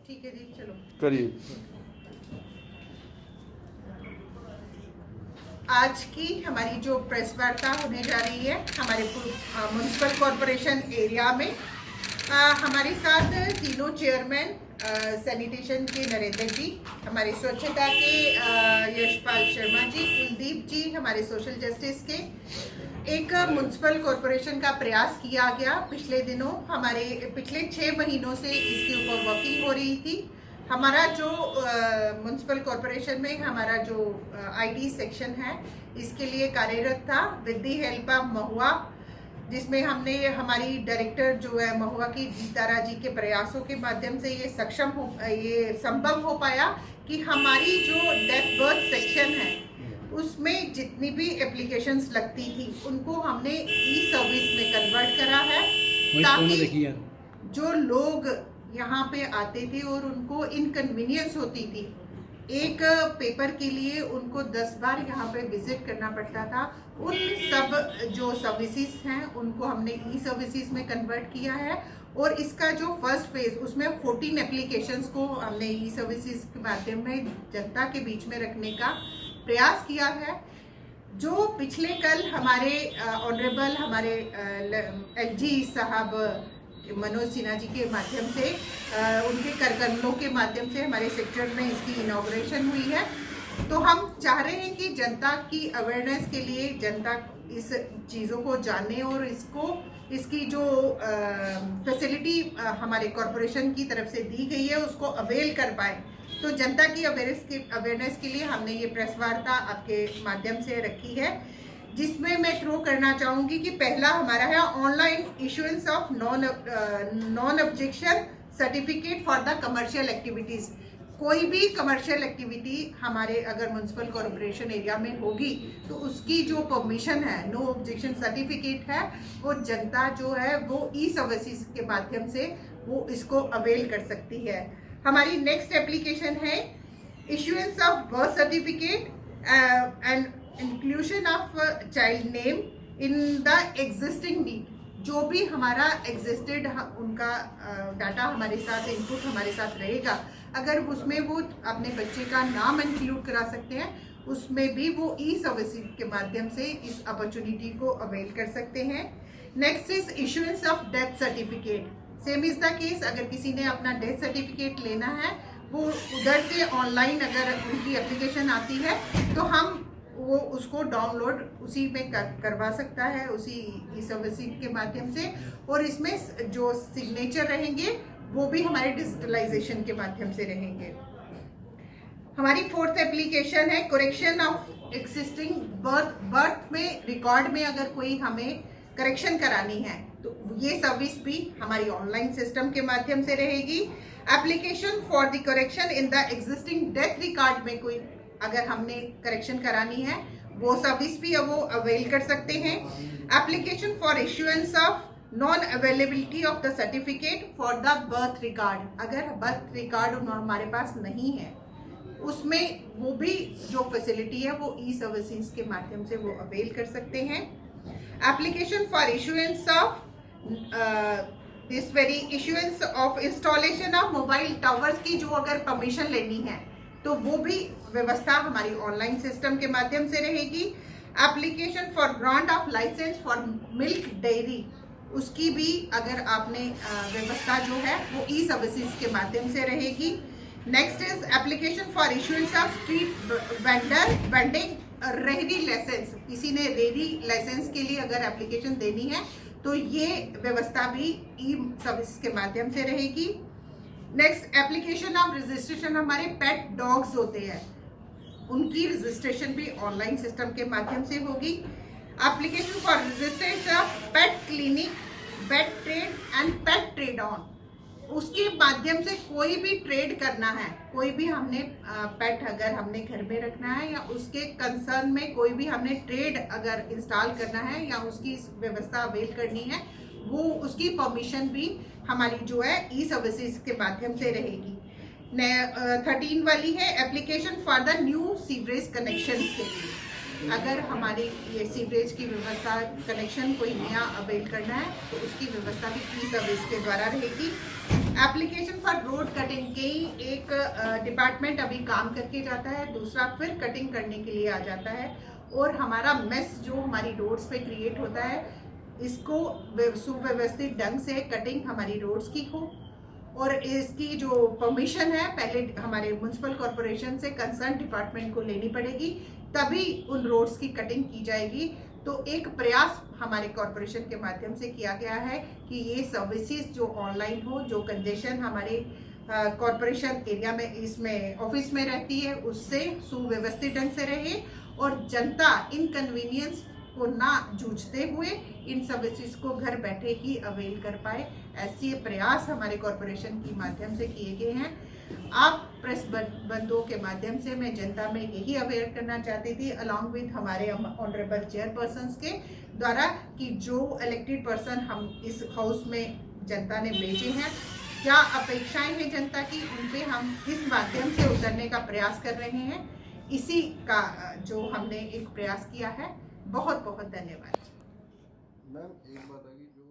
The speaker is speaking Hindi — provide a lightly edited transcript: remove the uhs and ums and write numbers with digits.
ठीक है जी, चलो करिए। आज की हमारी जो प्रेस वार्ता होने जा रही है हमारे म्युनिसिपल कॉरपोरेशन एरिया में, हमारे साथ तीनों चेयरमैन, सैनिटेशन के नरेंद्र जी, हमारे स्वच्छता के यशपाल शर्मा जी, कुलदीप जी, हमारे सोशल जस्टिस के। एक म्युनिसिपल कॉरपोरेशन का प्रयास किया गया पिछले दिनों, हमारे पिछले 6 महीनों से इसके ऊपर वर्किंग हो रही थी। हमारा जो म्युनिसिपल कॉरपोरेशन में हमारा जो आईटी सेक्शन है इसके लिए कार्यरत था विद द हेल्प ऑफ महुआ, जिसमें हमने हमारी डायरेक्टर जो है महुआ की जीतारा जी के प्रयासों के माध्यम से ये संभव हो पाया कि हमारी जो डेथ बर्थ सेक्शन है उसमें जितनी भी एप्लीकेशंस लगती थी उनको हमने ई सर्विस में कन्वर्ट करा है, ताकि जो लोग यहाँ पे आते थे और उनको इनकन्वीनियंस होती थी, एक पेपर के लिए उनको 10 बार यहाँ पे विजिट करना पड़ता था, उन सब जो सर्विसेज हैं उनको हमने ई सर्विसेज में कन्वर्ट किया है। और इसका जो फर्स्ट फेज उसमें 14 एप्लीकेशंस को हमने ई सर्विसेज के माध्यम में जनता के बीच में रखने का प्रयास किया है। जो पिछले कल हमारे ऑनरेबल हमारे एलजी साहब मनोज सिन्हा जी के माध्यम से, उनके करकमलों के माध्यम से हमारे सेक्टर में इसकी इनॉग्रेशन हुई है। तो हम चाह रहे हैं कि जनता की अवेयरनेस के लिए जनता इस चीज़ों को जाने और इसकी जो फैसिलिटी हमारे कॉरपोरेशन की तरफ से दी गई है उसको अवेल कर पाए। तो जनता की अवेयरनेस के लिए हमने ये प्रेस वार्ता आपके माध्यम से रखी है, जिसमें मैं थ्रो करना चाहूँगी कि पहला हमारा है online issuance of non objection certificate for the commercial activities. कोई भी कमर्शियल एक्टिविटी हमारे अगर म्युनिसिपल कॉरपोरेशन एरिया में होगी तो उसकी जो परमिशन है, नो ऑब्जेक्शन सर्टिफिकेट है, वो जनता जो है वो ई सर्विसेज के माध्यम से वो इसको अवेल कर सकती है। हमारी नेक्स्ट एप्लीकेशन है issuance of birth certificate and inclusion of child name in the existing deed. जो भी हमारा एग्जिस्टेड उनका डाटा हमारे साथ इनपुट हमारे साथ रहेगा, अगर उसमें वो अपने बच्चे का नाम इंक्लूड करा सकते हैं, उसमें भी वो ई सर्विसेज के माध्यम से इस अपॉर्चुनिटी को अवेल कर सकते हैं। Next is issuance of death certificate. Same is the case, अगर किसी ने अपना डेथ सर्टिफिकेट लेना है वो उधर से ऑनलाइन अगर उनकी एप्लीकेशन आती है तो हम वो उसको डाउनलोड उसी में करवा सकता है, उसी ई सर्विसिंग के माध्यम से। और इसमें जो सिग्नेचर रहेंगे वो भी हमारे डिजिटलाइजेशन के माध्यम से रहेंगे। हमारी फोर्थ एप्लीकेशन है करेक्शन ऑफ एक्सिस्टिंग बर्थ में रिकॉर्ड में अगर कोई हमें करेक्शन करानी है तो ये सर्विस भी हमारी ऑनलाइन सिस्टम के माध्यम से रहेगी। Application for the correction in the existing death record में कोई अगर हमने करेक्शन करानी है वो सर्विस भी वो अवेल कर सकते हैं। Application for issuance of non availability of the certificate for the birth record, अगर बर्थ रिकॉर्ड हमारे पास नहीं है उसमें वो भी जो फैसिलिटी है वो ई सर्विसेज के माध्यम से वो अवेल कर सकते हैं। Application for issuance of this very issuance of installation of mobile towers की जो अगर परमिशन लेनी है तो वो भी व्यवस्था हमारी ऑनलाइन सिस्टम के माध्यम से रहेगी। Application for grant of licence for milk dairy, उसकी भी अगर आपने व्यवस्था जो है वो ई सर्विसेज के माध्यम से रहेगी। Next is application for issuance of street vending रेहड़ी लाइसेंस। किसी ने रेहड़ी लाइसेंस के लिए अगर एप्लीकेशन देनी है तो ये व्यवस्था भी ई सर्विस के माध्यम से रहेगी। नेक्स्ट एप्लीकेशन ऑफ रजिस्ट्रेशन, हमारे पेट डॉग्स होते हैं उनकी रजिस्ट्रेशन भी ऑनलाइन सिस्टम के माध्यम से होगी। Application for registration of pet clinic, pet trade and pet trade on, उसके माध्यम से कोई भी ट्रेड करना है, कोई भी हमने पेट अगर हमने घर में रखना है या उसके कंसर्न में कोई भी हमने ट्रेड अगर इंस्टॉल करना है या उसकी व्यवस्था अवेल करनी है, वो उसकी परमिशन भी हमारी जो है ई सर्विसेज के माध्यम से रहेगी। 13 वाली है application for the new sewerage connection के लिए, अगर हमारी ये सीवरेज की व्यवस्था कनेक्शन कोई नया अवेल करना है तो उसकी व्यवस्था भी ई सर्विस के द्वारा रहेगी। एप्लीकेशन फॉर रोड कटिंग के एक डिपार्टमेंट अभी काम करके जाता है, दूसरा फिर कटिंग करने के लिए आ जाता है। और हमारा मेस जो हमारी रोड्स पे क्रिएट होता है, इसको सुव्यवस्थित ढंग से कटिंग हमारी रोड्स की हो, और इसकी जो परमिशन है पहले हमारे म्युनिसिपल कॉरपोरेशन से कंसर्न डिपार्टमेंट को लेनी पड़ेगी, तभी उन रोड्स की कटिंग की जाएगी। तो एक प्रयास हमारे कॉरपोरेशन के माध्यम से किया गया है कि ये सर्विसेज जो ऑनलाइन हो, जो कंजेशन हमारे कॉरपोरेशन एरिया में इसमें ऑफिस में रहती है उससे सुव्यवस्थित ढंग से रहे, और जनता इनकन्वीनियंस को ना जूझते हुए इन सर्विसेज को घर बैठे ही अवेल कर पाए। ऐसे प्रयास हमारे कॉरपोरेशन के माध्यम से किए गए हैं। आप प्रेस बंधुओं के माध्यम से मैं जनता में यही अवेयर करना चाहती थी, अलॉन्ग विद हमारे ऑनरेबल चेयरपर्सन के द्वारा, कि जो इलेक्टेड पर्सन हम इस हाउस में जनता ने भेजे हैं, क्या अपेक्षाएं हैं जनता की, उन पे हम इस माध्यम से उतरने का प्रयास कर रहे हैं। इसी का जो हमने एक प्रयास किया है। बहुत बहुत धन्यवाद। मैम एक बात है कि जो